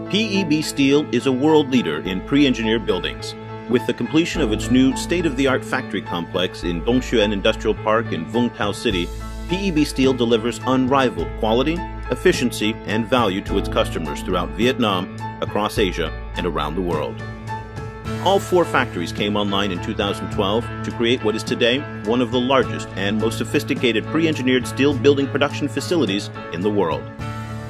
PEB Steel is a world leader in pre-engineered buildings. With the completion of its new state-of-the-art factory complex in QUİNG Industrial Park in Vũng City, PEB Steel delivers unrivaled quality, efficiency, and value to its customers throughout Vietnam, across Asia, and around the world. All 4 factories came online in 2012 to create what is today one of the largest and most sophisticated pre-engineered steel building production facilities in the world.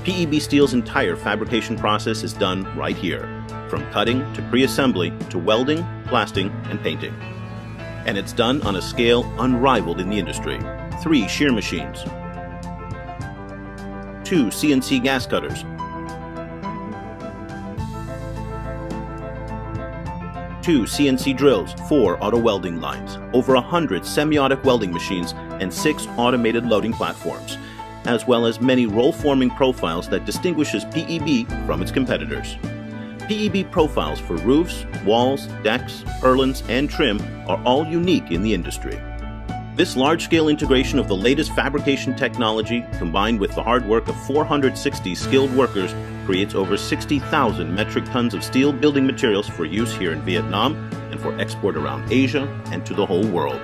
PEB Steel's entire fabrication process is done right here, from cutting to pre-assembly to welding, blasting, and painting. And it's done on a scale unrivaled in the industry. 3 shear machines, 2 CNC gas cutters, 2 CNC drills, 4 auto welding lines, over 100 semi-auto welding machines, and 6 automated loading platforms, as well as many roll-forming profiles that distinguishes PEB from its competitors. PEB profiles for roofs, walls, decks, purlins, and trim are all unique in the industry. This large-scale integration of the latest fabrication technology, combined with the hard work of 460 skilled workers, creates over 60,000 metric tons of steel building materials for use here in Vietnam and for export around Asia and to the whole world.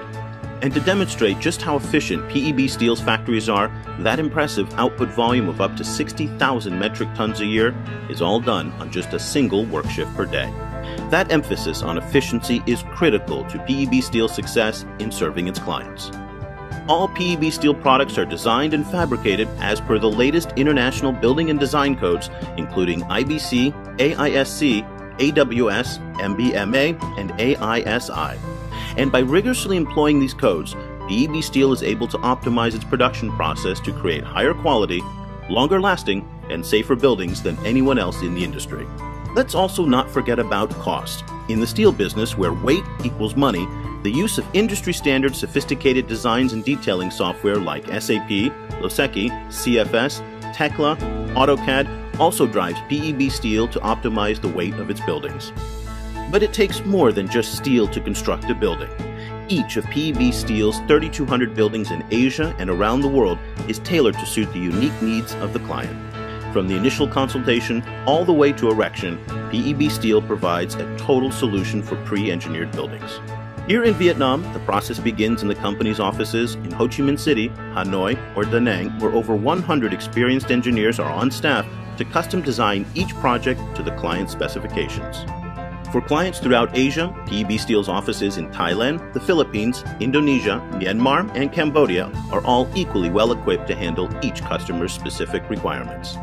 And to demonstrate just how efficient PEB Steel's factories are, that impressive output volume of up to 60,000 metric tons a year is all done on just a single work shift per day. That emphasis on efficiency is critical to PEB Steel's success in serving its clients. All PEB Steel products are designed and fabricated as per the latest international building and design codes, including IBC, AISC, AWS, MBMA, and AISI. And by rigorously employing these codes, PEB Steel is able to optimize its production process to create higher quality, longer lasting, and safer buildings than anyone else in the industry. Let's also not forget about cost. In the steel business, where weight equals money, the use of industry-standard sophisticated designs and detailing software like SAP, Loseki, CFS, Tekla, AutoCAD also drives PEB Steel to optimize the weight of its buildings. But it takes more than just steel to construct a building. Each of PEB Steel's 3,200 buildings in Asia and around the world is tailored to suit the unique needs of the client. From the initial consultation all the way to erection, PEB Steel provides a total solution for pre-engineered buildings. Here in Vietnam, the process begins in the company's offices in Ho Chi Minh City, Hanoi, or Da Nang, where over 100 experienced engineers are on staff to custom design each project to the client's specifications. For clients throughout Asia, PEB Steel's offices in Thailand, the Philippines, Indonesia, Myanmar, and Cambodia are all equally well equipped to handle each customer's specific requirements.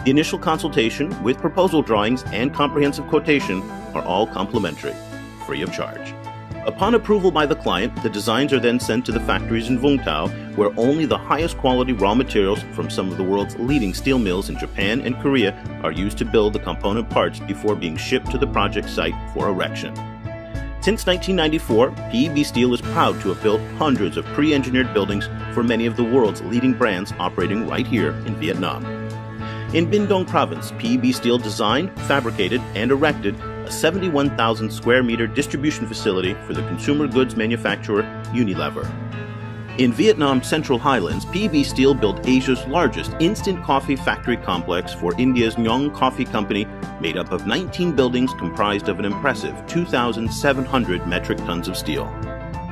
The initial consultation with proposal drawings and comprehensive quotation are all complimentary, free of charge. Upon approval by the client, the designs are then sent to the factories in Vũng, where only the highest quality raw materials from some of the world's leading steel mills in Japan and Korea are used to build the component parts before being shipped to the project site for erection. Since 1994, PEB Steel is proud to have built hundreds of pre-engineered buildings for many of the world's leading brands operating right here in Vietnam. In Binh Dong Province, PEB Steel designed, fabricated, and erected a 71,000 square meter distribution facility for the consumer goods manufacturer Unilever. In Vietnam's Central Highlands, PEB Steel built Asia's largest instant coffee factory complex for India's Nhong Coffee Company, made up of 19 buildings comprised of an impressive 2,700 metric tons of steel.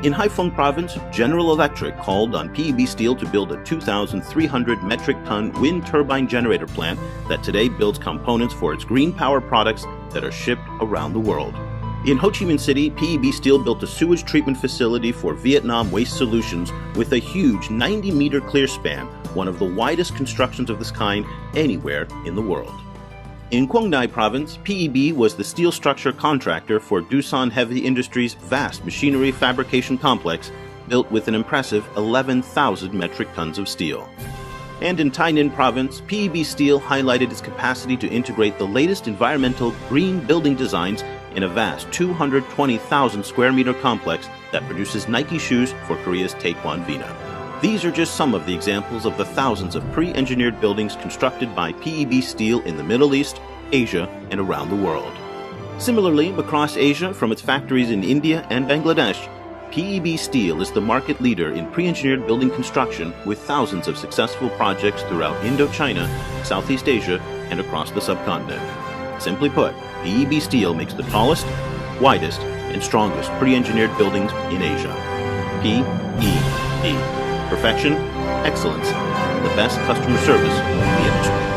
In Haiphong Province, General Electric called on PEB Steel to build a 2,300 metric ton wind turbine generator plant that today builds components for its green power products that are shipped around the world. In Ho Chi Minh City, PEB Steel built a sewage treatment facility for Vietnam Waste Solutions with a huge 90-meter clear span, one of the widest constructions of this kind anywhere in the world. In Quang Ngai Province, PEB was the steel structure contractor for Doosan Heavy Industries' vast machinery fabrication complex, built with an impressive 11,000 metric tons of steel. And in Tay Ninh Province, PEB Steel highlighted its capacity to integrate the latest environmental green building designs in a vast 220,000 square meter complex that produces Nike shoes for Korea's Taekwon Vina. These are just some of the examples of the thousands of pre-engineered buildings constructed by PEB Steel in the Middle East, Asia, and around the world. Similarly, across Asia, from its factories in India and Bangladesh, PEB Steel is the market leader in pre-engineered building construction with thousands of successful projects throughout Indochina, Southeast Asia, and across the subcontinent. Simply put, PEB steel makes the tallest, widest, and strongest pre-engineered buildings in Asia. PEB. Perfection, excellence, and the best customer service in the industry.